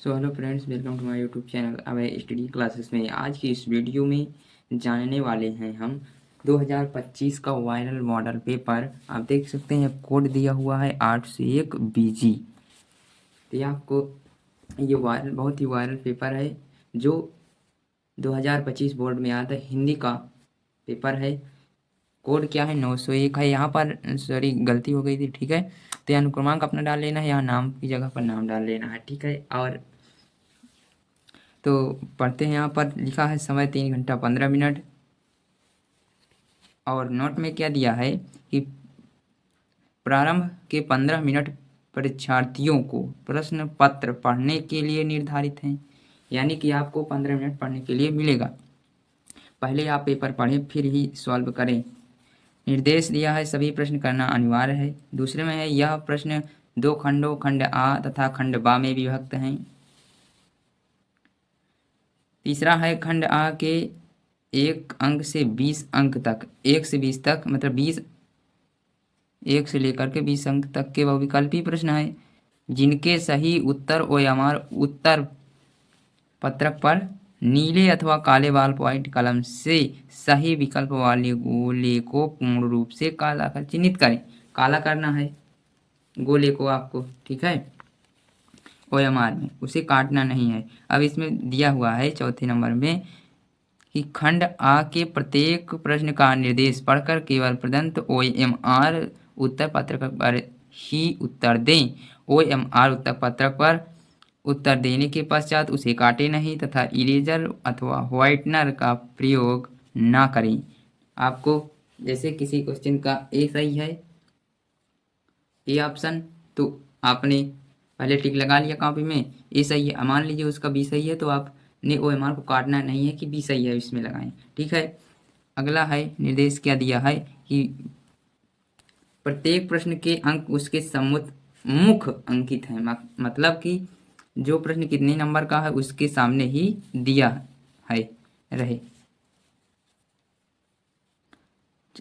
Hello friends, welcome to my YouTube channel Abhay study classes में। आज की इस वीडियो में जानने वाले हैं हम 2025 का वायरल मॉडल पेपर। आप देख सकते हैं कोड दिया हुआ है 801 BG। तो ये आपको ये वायरल बहुत ही वायरल पेपर है जो 2025 बोर्ड में आता है। हिंदी का पेपर है। कोड क्या है 901 है। यहाँ पर सॉरी गलती हो गई थी, ठीक है। तो यहाँ अनुक्रमांक अपना डाल लेना है, यहाँ नाम की जगह पर नाम डाल लेना है, ठीक है। और तो पढ़ते हैं। यहाँ पर लिखा है समय 3 घंटा 15 मिनट। और नोट में क्या दिया है कि प्रारंभ के 15 मिनट परीक्षार्थियों को प्रश्न पत्र पढ़ने के लिए निर्धारित हैं। यानी कि आपको 15 मिनट पढ़ने के लिए मिलेगा। पहले आप पेपर पढ़ें फिर ही सॉल्व करें। निर्देश दिया है सभी प्रश्न करना अनिवार्य है। दूसरे में है यह प्रश्न 2 खंडों खंड आ तथा खंड बा में विभक्त हैं। तीसरा है खंड आ के 1 अंक से 20 अंक तक, 1 से 20 तक मतलब 20, 1 से लेकर के 20 अंक तक के बहुविकल्पी प्रश्न है जिनके सही उत्तर ओएमआर उत्तर पत्रक पर नीले अथवा काले बॉल पॉइंट कलम से सही विकल्प वाले गोले को पूर्ण रूप से काला कर चिन्हित करें। काला करना है गोले को आपको, ठीक है। ओएमआर में उसे काटना नहीं है। अब इसमें दिया हुआ है चौथे नंबर में कि खंड आ के प्रत्येक प्रश्न का निर्देश पढ़कर केवल प्रदत्त ओएमआर उत्तर पत्रक पर ही उत्तर दें। ओएमआर उत्तर पत्रक पर उत्तर देने के पश्चात उसे काटे नहीं तथा इरेजर अथवा व्हाइटनर का प्रयोग ना करें। आपको जैसे किसी क्वेश्चन का ए सही है, ए ऑप्शन, तो आपने पहले टिक लगा लिया कॉपी में, ए सही है। मान लीजिए उसका बी सही है तो आपने ओएमआर को काटना नहीं है कि बी सही है इसमें लगाएं, ठीक है। अगला है निर्देश क्या दिया है कि प्रत्येक प्रश्न के अंक उसके सम्मुख अंकित हैं। मतलब कि जो प्रश्न कितने नंबर का है उसके सामने ही दिया है रहे।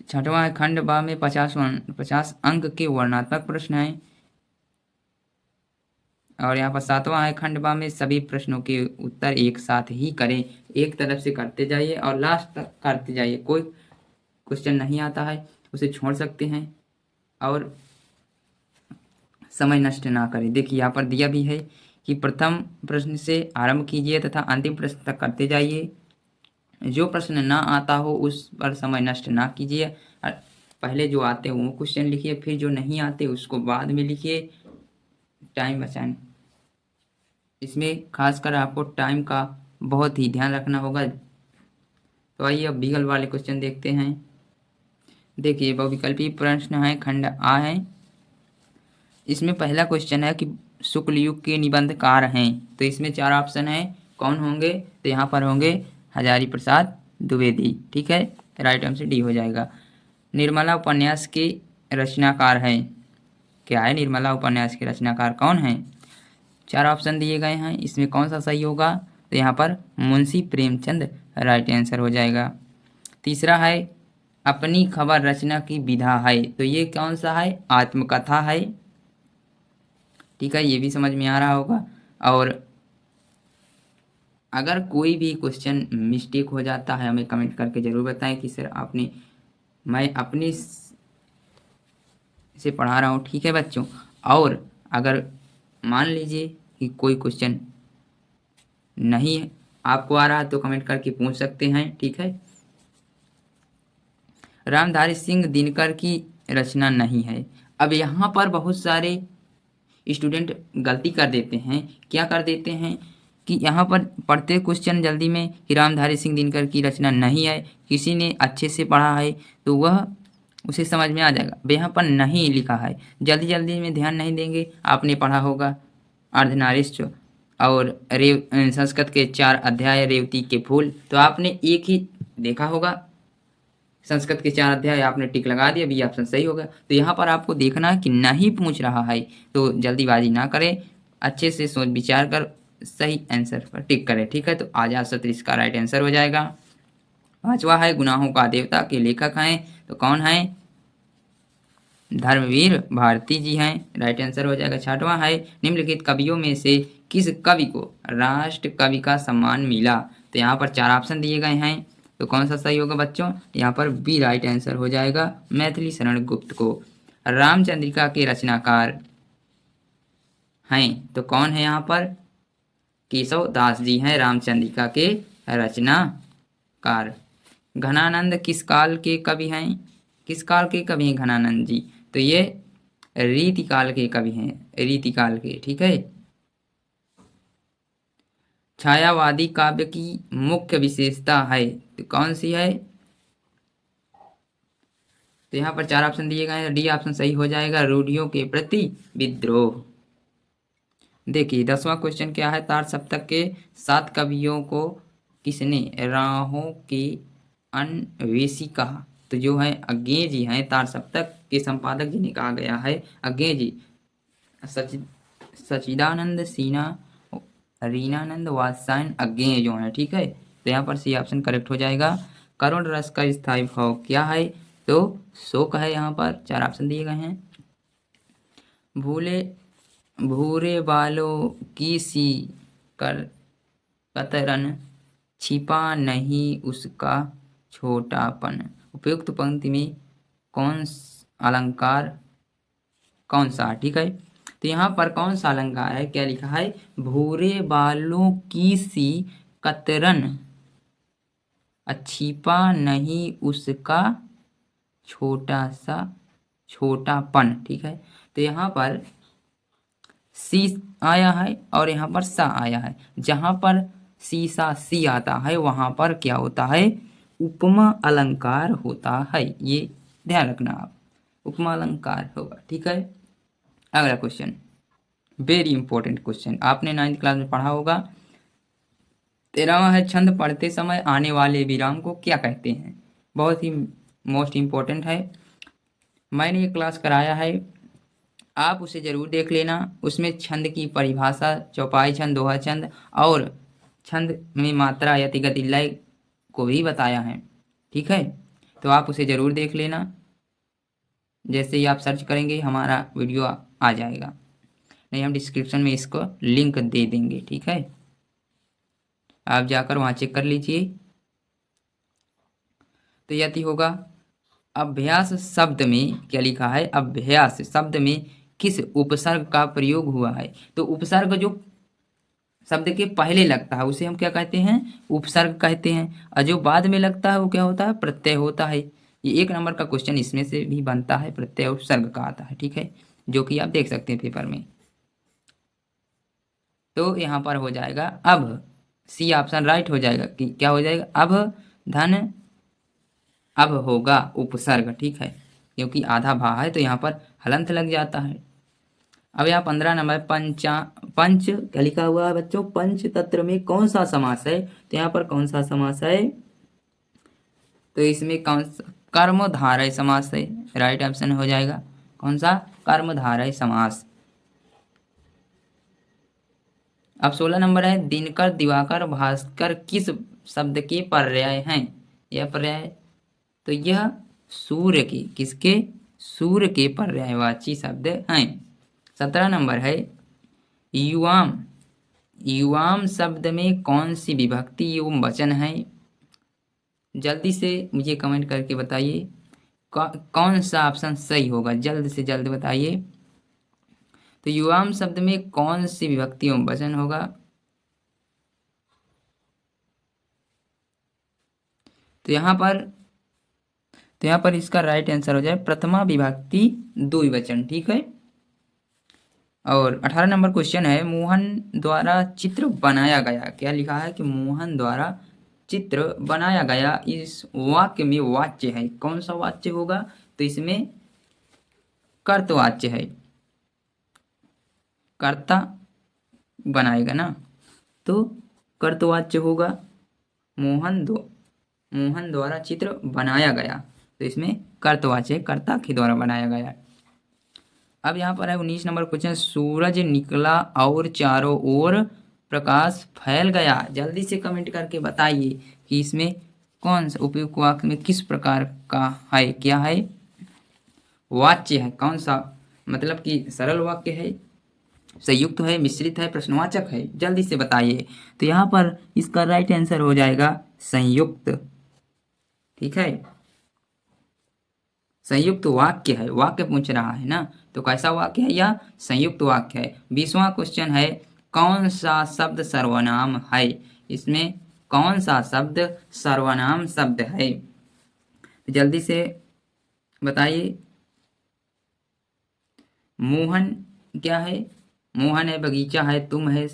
छठवां है खंड बा में 50 अंक के वर्णनात्मक प्रश्न हैं। और यहाँ पर सातवां है खंड बा में सभी प्रश्नों के उत्तर एक साथ ही करें। एक तरफ से करते जाइए और लास्ट तक करते जाइए। कोई क्वेश्चन नहीं आता है उसे छोड़ सकते हैं और समय नष्ट ना करें। देखिए यहाँ पर दिया भी है कि प्रथम प्रश्न से आरंभ कीजिए तथा अंतिम प्रश्न तक करते जाइए। जो प्रश्न ना आता हो उस पर समय नष्ट ना कीजिए। पहले जो आते हैं वो क्वेश्चन लिखिए, फिर जो नहीं आते उसको बाद में लिखिए। टाइम बचाएं। इसमें खासकर आपको टाइम का बहुत ही ध्यान रखना होगा। तो आइए अब विकल्प वाले क्वेश्चन देखते हैं। देखिए बहुविकल्पी प्रश्न है, खंड आ है। इसमें पहला क्वेश्चन है कि शुक्ल युग के निबंधकार हैं, तो इसमें 4 ऑप्शन है। कौन होंगे? तो यहाँ पर होंगे हजारी प्रसाद द्विवेदी, ठीक है। राइट आंसर डी हो जाएगा। निर्मला उपन्यास के रचनाकार हैं। क्या है निर्मला उपन्यास के रचनाकार कौन हैं? 4 ऑप्शन दिए गए हैं, इसमें कौन सा सही होगा? तो यहाँ पर मुंशी प्रेमचंद राइट आंसर हो जाएगा। तीसरा है अपनी खबर रचना की विधा है, तो ये कौन सा है? आत्मकथा है, ठीक है। ये भी समझ में आ रहा होगा। और अगर कोई भी क्वेश्चन मिस्टेक हो जाता है हमें कमेंट करके ज़रूर बताएं कि सर आपने, मैं अपनी से पढ़ा रहा हूँ, ठीक है बच्चों। और अगर मान लीजिए कि कोई क्वेश्चन नहीं आपको आ रहा है तो कमेंट करके पूछ सकते हैं, ठीक है। रामधारी सिंह दिनकर की रचना नहीं है। अब यहाँ पर बहुत सारे स्टूडेंट गलती कर देते हैं। क्या कर देते हैं कि यहाँ पर पढ़ते क्वेश्चन जल्दी में कि रामधारी सिंह दिनकर की रचना नहीं है, किसी ने अच्छे से पढ़ा है तो वह उसे समझ में आ जाएगा। अब यहाँ पर नहीं लिखा है, जल्दी जल्दी में ध्यान नहीं देंगे। आपने पढ़ा होगा अर्धनारीश्वर और संस्कृत के 4 अध्याय रेवती के फूल, तो आपने एक ही देखा होगा। संस्कृत के 4 अध्याय आपने टिक लगा दिया, बी ऑप्शन सही होगा। तो यहाँ पर आपको देखना है कि नहीं पूछ रहा है तो जल्दीबाजी ना करें, अच्छे से सोच विचार कर सही आंसर पर टिक करें, ठीक है। तो आजाद शत्रु इसका राइट आंसर हो जाएगा। 5वां है गुनाहों का देवता के लेखक हैं, तो कौन है? धर्मवीर भारती जी हैं, राइट आंसर हो जाएगा। छठवां है निम्नलिखित कवियों में से किस कवि को राष्ट्र कवि का सम्मान मिला। तो यहाँ पर 4 ऑप्शन दिए गए हैं, तो कौन सा सही होगा बच्चों, यहाँ पर बी राइट आंसर हो जाएगा, मैथिली शरण गुप्त को। रामचंद्रिका के रचनाकार हैं, तो कौन है यहाँ पर, केशव दास जी हैं रामचंद्रिका के रचनाकार। घनानंद किस काल के कवि हैं, किस काल के कवि हैं घनानंद जी, तो ये रीतिकाल के कवि हैं, रीतिकाल के, ठीक है। छायावादी काव्य की मुख्य विशेषता है, तो कौन सी है, तो यहाँ पर 4 ऑप्शन दिए गए हैं, डी ऑप्शन सही हो जाएगा, रूढ़ियों के प्रति विद्रोह। देखिए 10वां क्वेश्चन क्या है, तार सप्तक के 7 कवियों को किसने राहों के अन्वेषी कहा। तो जो है अज्ञे जी हैं, तार सप्तक के संपादक जिन्हें कहा गया है अज्ञे जी। सचिदानंद सिन्हा, रीनानंद वात्स्यायन अज्ञे जो है, ठीक है। तो यहाँ पर सी ऑप्शन करेक्ट हो जाएगा। करुण रस का स्थायी भाव क्या है, तो शोक है, यहाँ पर 4 ऑप्शन दिए गए हैं। भूले भूरे बालों की सी कतरन, छिपा नहीं उसका छोटापन। उपयुक्त पंक्ति में कौन अलंकार कौन सा, ठीक है। तो यहाँ पर कौन सा अलंकार है, क्या लिखा है, भूरे बालों की सी कतरन, छिपा नहीं उसका छोटा सा छोटापन, ठीक है। तो यहाँ पर सी आया है और यहाँ पर सा आया है, जहाँ पर सी सा सी आता है वहाँ पर क्या होता है, उपमा अलंकार होता है, ये ध्यान रखना आप, उपमा अलंकार होगा, ठीक है। अगला क्वेश्चन वेरी इंपॉर्टेंट क्वेश्चन, आपने 9th क्लास में पढ़ा होगा। 13वां है छंद पढ़ते समय आने वाले विराम को क्या कहते हैं। बहुत ही मोस्ट इम्पोर्टेंट है, मैंने ये क्लास कराया है, आप उसे जरूर देख लेना। उसमें छंद की परिभाषा, चौपाई छंद, दोहा छंद और छंद में मात्रा यति गति लय को भी बताया है, ठीक है। तो आप उसे जरूर देख लेना, जैसे ही आप सर्च करेंगे हमारा वीडियो आ जाएगा, नहीं हम डिस्क्रिप्शन में इसको लिंक दे देंगे, ठीक है। आप जाकर वहाँ चेक कर लीजिए। तो यति होगा। अभ्यास शब्द में क्या लिखा है, अभ्यास शब्द में किस उपसर्ग का प्रयोग हुआ है। तो उपसर्ग जो शब्द के पहले लगता है उसे हम क्या कहते हैं, उपसर्ग कहते हैं, और जो बाद में लगता है वो क्या होता है, प्रत्यय होता है। ये 1 नंबर का क्वेश्चन इसमें से भी बनता है, प्रत्यय उपसर्ग का आता है, ठीक है, जो कि आप देख सकते हैं पेपर में। तो यहाँ पर हो जाएगा अब, सी ऑप्शन राइट हो जाएगा, कि क्या हो जाएगा, अब धन, अब होगा उपसर्ग, ठीक है, क्योंकि आधा भा है तो यहाँ पर हलंत लग जाता है। अब यहाँ 15 नंबर पंच क्या लिखा हुआ है बच्चों, पंच तत्व में कौन सा समास है। तो यहाँ पर कौन सा समास है, तो इसमें कौन सा, कर्मधारय समास है, राइट ऑप्शन हो जाएगा, कौन सा, कर्मधारय समास। अब 16 नंबर है दिनकर, दिवाकर, भास्कर किस शब्द के पर्याय हैं। यह पर्याय, तो यह सूर्य के, किसके, सूर्य के पर्यायवाची शब्द हैं। 17 नंबर है युवाम, युवाम शब्द में कौन सी विभक्ति एवं वचन है। जल्दी से मुझे कमेंट करके बताइए कौन सा ऑप्शन सही होगा, जल्द से जल्द बताइए। तो युवाम शब्द में कौन सी विभक्ति एवं वचन होगा, तो यहाँ पर इसका राइट आंसर हो जाए प्रथमा विभक्ति द्विवचन, ठीक है। और 18 नंबर क्वेश्चन है मोहन द्वारा चित्र बनाया गया, क्या लिखा है कि मोहन द्वारा चित्र बनाया गया, इस वाक्य में वाच्य है, कौन सा वाच्य होगा, तो इसमें कर्तवाच्य है, कर्ता बनाएगा ना, तो कर्तवाच्य होगा। मोहन द्वारा चित्र बनाया गया, तो इसमें कर्तवाच्य, कर्ता के द्वारा बनाया गया। अब यहाँ पर है 19 नंबर क्वेश्चन, सूरज निकला और चारों ओर प्रकाश फैल गया। जल्दी से कमेंट करके बताइए कि इसमें कौन सा उपयुक्त वाक्य में किस प्रकार का है, क्या है, वाच्य है, कौन सा, मतलब कि सरल वाक्य है, संयुक्त है, मिश्रित है, प्रश्नवाचक है, जल्दी से बताइए। तो यहाँ पर इसका राइट आंसर हो जाएगा संयुक्त। ठीक है, संयुक्त वाक्य है, वाक्य पूछ रहा है ना, तो कैसा वाक्य है, यह संयुक्त वाक्य है। 20वां क्वेश्चन है, कौन सा शब्द सर्वनाम है। इसमें कौन सा शब्द सर्वनाम शब्द है, जल्दी से बताइए। मोहन क्या है, मोहन है, बगीचा है, तुम है,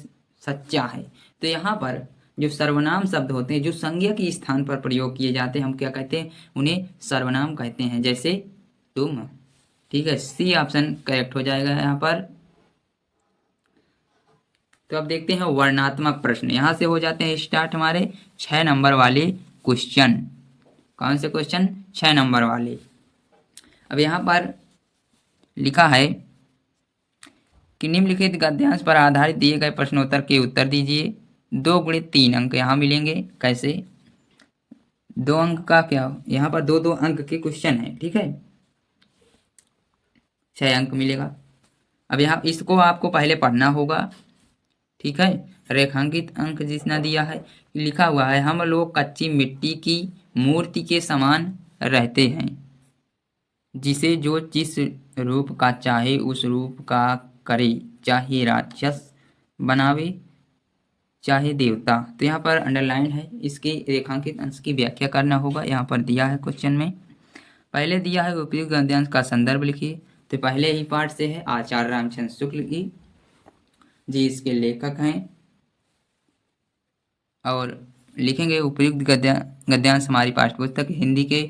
सच्चा है। तो यहाँ पर जो सर्वनाम शब्द होते हैं, जो संज्ञा के स्थान पर प्रयोग किए जाते हैं, हम क्या कहते हैं, उन्हें सर्वनाम कहते हैं, जैसे तुम। ठीक है, सी ऑप्शन करेक्ट हो जाएगा यहाँ पर। तो अब देखते हैं वर्णात्मक प्रश्न, यहाँ से हो जाते हैं स्टार्ट हमारे 6 नंबर वाले क्वेश्चन। कौन से क्वेश्चन, 6 नंबर वाले। अब यहाँ पर लिखा है कि निम्नलिखित गद्यांश पर आधारित दिए गए प्रश्नोत्तर के उत्तर दीजिए। 2 गुणित 3 अंक यहाँ मिलेंगे, कैसे, 2 अंक का क्या, यहाँ पर 2-2 अंक के क्वेश्चन है। ठीक है, 6 अंक मिलेगा। अब यहाँ इसको आपको पहले पढ़ना होगा। ठीक है, रेखांकित अंक जितना दिया है, लिखा हुआ है, हम लोग कच्ची मिट्टी की मूर्ति के समान रहते हैं, जिसे जो जिस रूप का चाहे उस रूप का करे, चाहे राक्षस बनावे चाहे देवता। तो यहाँ पर अंडरलाइन है, इसके रेखांकित अंश की व्याख्या करना होगा, यहाँ पर दिया है क्वेश्चन में। पहले दिया है उपयुक्त गद्यांश का संदर्भ लिखिए। तो पहले ही पाठ से है, आचार्य रामचंद्र शुक्ल जी इसके लेखक हैं, और लिखेंगे उपयुक्त गद्यांश हमारी पाठ्यपुस्तक हिंदी के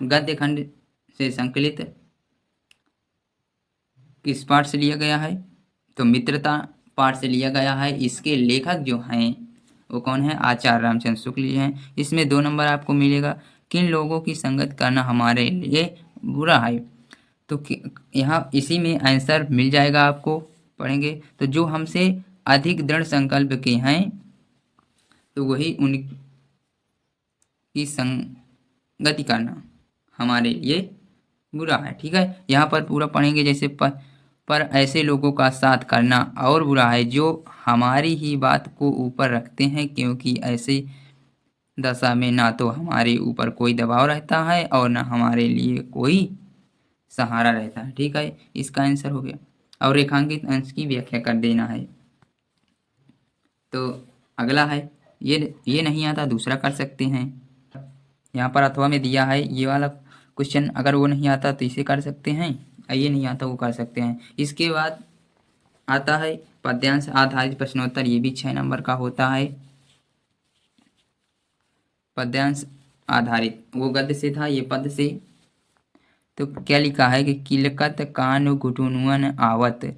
गद्य खंड से संकलित किस पाठ से लिया गया है, तो मित्रता पाठ से लिया गया है। इसके लेखक जो हैं वो कौन है, आचार्य रामचंद्र शुक्ल जी हैं। इसमें 2 नंबर आपको मिलेगा। किन लोगों की संगत करना हमारे लिए बुरा है, तो यहाँ इसी में आंसर मिल जाएगा आपको, पढ़ेंगे तो जो हमसे अधिक दृढ़ संकल्प के हैं, तो वही उनकी संगति करना हमारे लिए बुरा है। ठीक है, यहाँ पर पूरा पढ़ेंगे, जैसे पर ऐसे लोगों का साथ करना और बुरा है जो हमारी ही बात को ऊपर रखते हैं, क्योंकि ऐसे दशा में ना तो हमारे ऊपर कोई दबाव रहता है और ना हमारे लिए कोई सहारा रहता है। ठीक है, इसका आंसर हो गया। और रेखांकित अंश की व्याख्या कर देना है। तो अगला है, ये नहीं आता दूसरा कर सकते हैं। यहाँ पर अथवा में दिया है ये वाला क्वेश्चन, अगर वो नहीं आता तो इसे कर सकते हैं, ये नहीं आता वो कर सकते हैं। इसके बाद आता है पद्यांश आधारित प्रश्नोत्तर, ये भी 6 नंबर का होता है। पद्यांश आधारित, वो गद्य से था, ये पद से। तो क्या लिखा है कि किलकत कान घुटुनुअन आवत,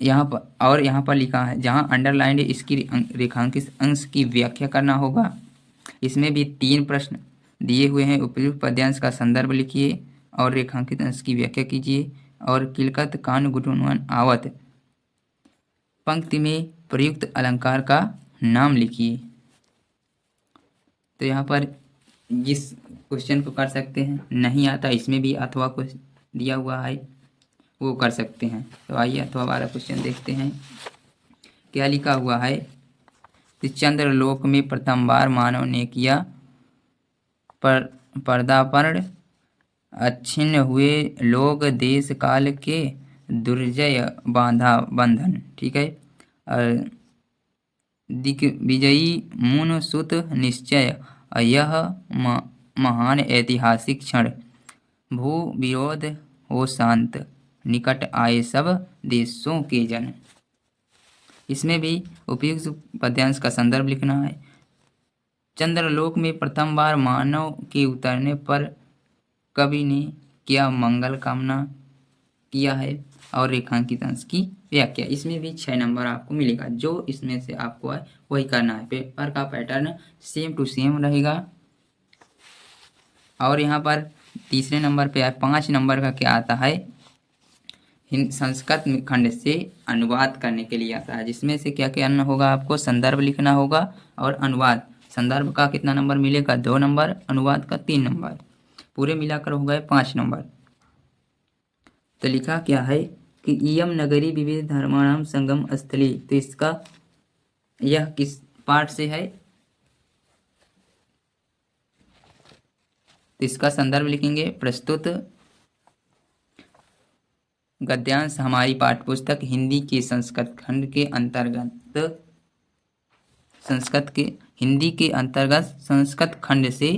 यहाँ पर, और यहाँ पर लिखा है जहाँ अंडरलाइंड इसकी रेखांकित अंश की व्याख्या करना होगा। इसमें भी 3 प्रश्न दिए हुए हैं। उपयुक्त पद्यांश का संदर्भ लिखिए और रेखांकित अंश की व्याख्या कीजिए, और किलकत कान गुटुनवन आवत पंक्ति में प्रयुक्त अलंकार का नाम लिखिए। तो यहाँ पर जिस क्वेश्चन को कर सकते हैं, नहीं आता इसमें भी अथवा कुछ दिया हुआ है, वो कर सकते हैं। तो आइए अथवा वाला क्वेश्चन देखते हैं, क्या लिखा हुआ है। चंद्रलोक में प्रथम बार मानव ने किया पर्दापर्ण, अच्छिन्न हुए लोग देश काल के दुर्जय बांधा बंधन। ठीक है, दिग्विजयी मुन सुत निश्चय, यह महान ऐतिहासिक क्षण, भू विरोध हो शांत, निकट आए सब देशों के जन। इसमें भी उपयुक्त पद्यांश का संदर्भ लिखना है। चंद्रलोक में प्रथम बार मानव के उतरने पर कवि ने क्या मंगल कामना किया है, और रेखांकित अंश की व्याख्या। इसमें भी 6 नंबर आपको मिलेगा, जो इसमें से आपको है वही करना है। पेपर का पैटर्न सेम टू सेम रहेगा। और यहाँ पर तीसरे नंबर पे 5 नंबर का क्या आता है, संस्कृत खंड से अनुवाद करने के लिए आता है, जिसमें से क्या क्या करना होगा, आपको संदर्भ लिखना होगा और अनुवाद। संदर्भ का कितना नंबर मिलेगा, 2 नंबर, अनुवाद का 3 नंबर, पूरे मिलाकर हो गए 5 नंबर। तो लिखा क्या है कि इयम नगरी विविध धर्माणाम संगम स्थली। तो इसका यह किस पाठ से है? तो इसका संदर्भ लिखेंगे प्रस्तुत गद्यांश हमारी पाठ्यपुस्तक हिंदी के संस्कृत खंड के अंतर्गत हिंदी के अंतर्गत संस्कृत खंड से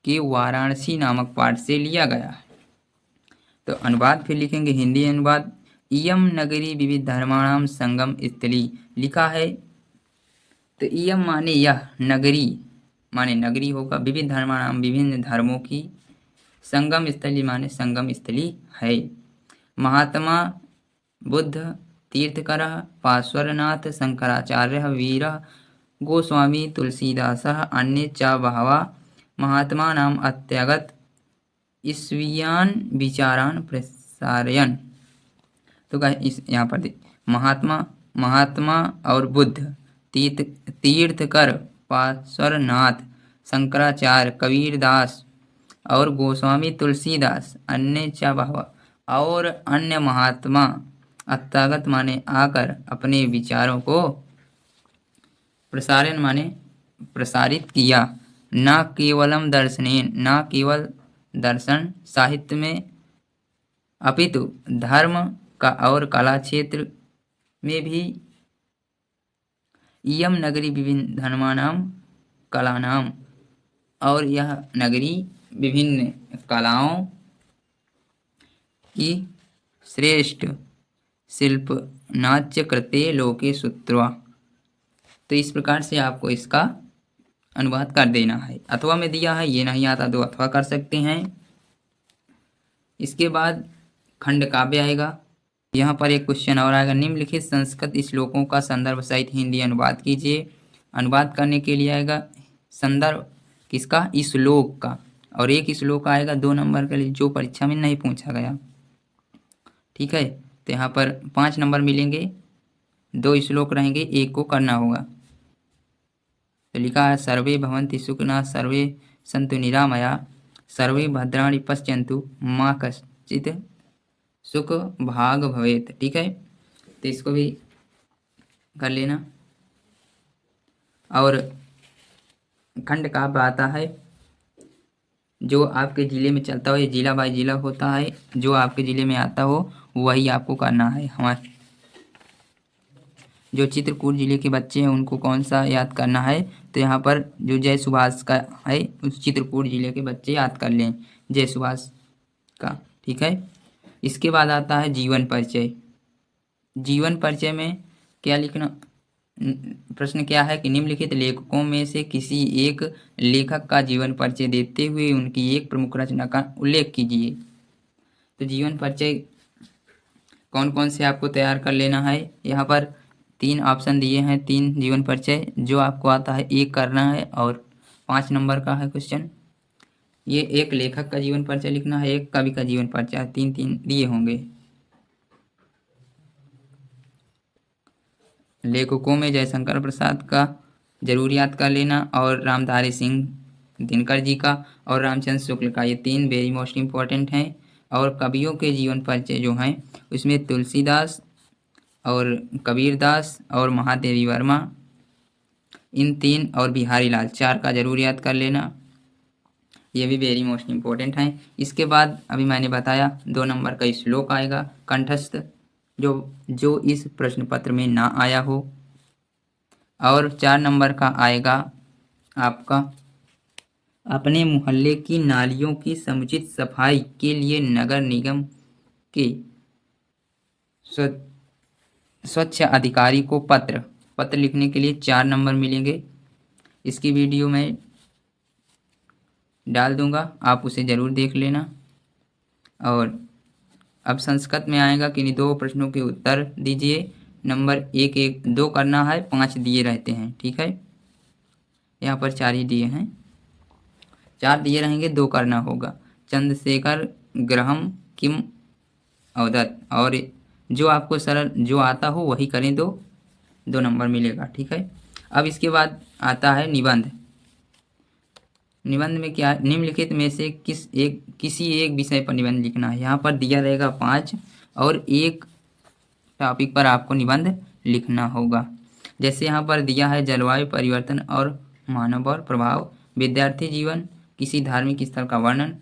के वाराणसी नामक पाठ से लिया गया है। तो अनुवाद फिर लिखेंगे, हिंदी अनुवाद। इयम नगरी विविध धर्माणाम संगम स्थली लिखा है। तो इयम माने यह, नगरी माने नगरी होगा, विविध धर्माणाम विभिन्न धर्मों की, संगम स्थली माने संगम स्थली है। महात्मा बुद्ध तीर्थकर पार्श्वनाथ शंकराचार्य वीर गोस्वामी तुलसीदास अन्य च बहवा महात्मा नाम अत्यागत ईस्वीयान विचारान प्रसारयन। तो इस यहाँ पर महात्मा और बुद्ध तीर्थकर पार्श्वनाथ शंकराचार्य कबीरदास और गोस्वामी तुलसीदास अन्य च बहवा और अन्य महात्मा अत्यागत माने आकर अपने विचारों को प्रसारण माने प्रसारित किया। न केवलम दर्शनेन, न केवल दर्शन साहित्य में अपितु धर्म का और कला क्षेत्र में भी। इयम नगरी विभिन्न धर्माणाम कलानाम, और यह नगरी विभिन्न कलाओं की श्रेष्ठ शिल्प नाट्य कृते लोके सूत्रा। तो इस प्रकार से आपको इसका अनुवाद कर देना है। अथवा में दिया है, ये नहीं आता तो अथवा कर सकते हैं। इसके बाद खंड काव्य आएगा। यहाँ पर एक क्वेश्चन और आएगा, निम्नलिखित संस्कृत श्लोकों का संदर्भ सहित हिंदी अनुवाद कीजिए। अनुवाद करने के लिए आएगा संदर्भ किसका? श्लोक का। और एक श्लोक आएगा 2 नंबर के लिए, जो परीक्षा में नहीं पूछा गया। ठीक है, तो यहाँ पर 5 नंबर मिलेंगे, 2 श्लोक रहेंगे, एक को करना होगा। तो लिखा है, सर्वे भवन्ति सुखिनः सर्वे सन्तु निरामया सर्वे भद्राणि पश्यन्तु मा कश्चित् सुख भाग भवेत्। ठीक है, तो इसको भी कर लेना। और खंड काव्य आता है जो आपके ज़िले में चलता हो, ये जिला बाय जिला होता है, जो आपके ज़िले में आता हो वही आपको करना है। हमारे जो चित्रकूट ज़िले के बच्चे हैं उनको कौन सा याद करना है? तो यहाँ पर जो जय सुभाष का है उस चित्रकूट ज़िले के बच्चे याद कर लें, जय सुभाष का। ठीक है, इसके बाद आता है जीवन परिचय। जीवन परिचय में क्या लिखना? प्रश्न क्या है कि निम्नलिखित लेखकों में से किसी एक लेखक का जीवन परिचय देते हुए उनकी एक प्रमुख रचना का उल्लेख कीजिए। तो जीवन परिचय कौन कौन से आपको तैयार कर लेना है? यहाँ पर 3 ऑप्शन दिए हैं, 3 जीवन परिचय जो आपको आता है, एक करना है और 5 नंबर का है क्वेश्चन। ये एक लेखक का जीवन परिचय लिखना है, एक कवि का जीवन परिचय, 3 दिए होंगे। लेखकों में जयशंकर प्रसाद का जरूर याद कर लेना, और रामधारी सिंह दिनकर जी का और रामचंद्र शुक्ल का, ये 3 वेरी मोस्ट इम्पॉर्टेंट हैं। और कवियों के जीवन परिचय जो हैं उसमें तुलसीदास और कबीरदास और महादेवी वर्मा, इन 3 और बिहारी लाल, 4 का जरूर याद कर लेना, ये भी वेरी मोस्ट इम्पोर्टेंट हैं। इसके बाद अभी मैंने बताया 2 नंबर का श्लोक आएगा कंठस्थ, जो इस प्रश्न पत्र में ना आया हो। और 4 नंबर का आएगा आपका अपने मोहल्ले की नालियों की समुचित सफाई के लिए नगर निगम के स्वच्छ अधिकारी को पत्र लिखने के लिए 4 नंबर मिलेंगे। इसकी वीडियो मैं डाल दूंगा, आप उसे ज़रूर देख लेना। और अब संस्कृत में आएगा कि 2 प्रश्नों के उत्तर दीजिए। नंबर 1 1 2 करना है, 5 दिए रहते हैं। ठीक है, यहाँ पर 4 ही दिए हैं, 4 दिए रहेंगे, 2 करना होगा। चंद्रशेखर ग्रहम किम अवदत, और जो आपको सरल जो आता हो वही करें, 2 नंबर मिलेगा। ठीक है, अब इसके बाद आता है निबंध। निबंध में क्या, निम्नलिखित में से किसी एक विषय पर निबंध लिखना है। यहाँ पर दिया रहेगा 5 और एक टॉपिक पर आपको निबंध लिखना होगा। जैसे यहाँ पर दिया है जलवायु परिवर्तन और मानव पर प्रभाव, विद्यार्थी जीवन, किसी धार्मिक स्थल का वर्णन,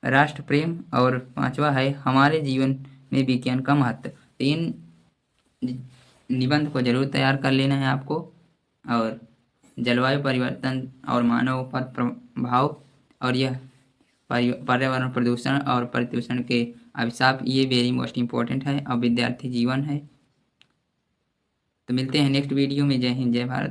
राष्ट्र प्रेम और 5वां है हमारे जीवन में विज्ञान का महत्व। तो इन निबंध को जरूर तैयार कर लेना है आपको। और जलवायु परिवर्तन और मानव पर प्रभाव और यह पर्यावरण प्रदूषण और प्रदूषण के अभिशाप, ये वेरी मोस्ट इम्पोर्टेंट है। और विद्यार्थी जीवन है। तो मिलते हैं नेक्स्ट वीडियो में। जय हिंद, जय भारत।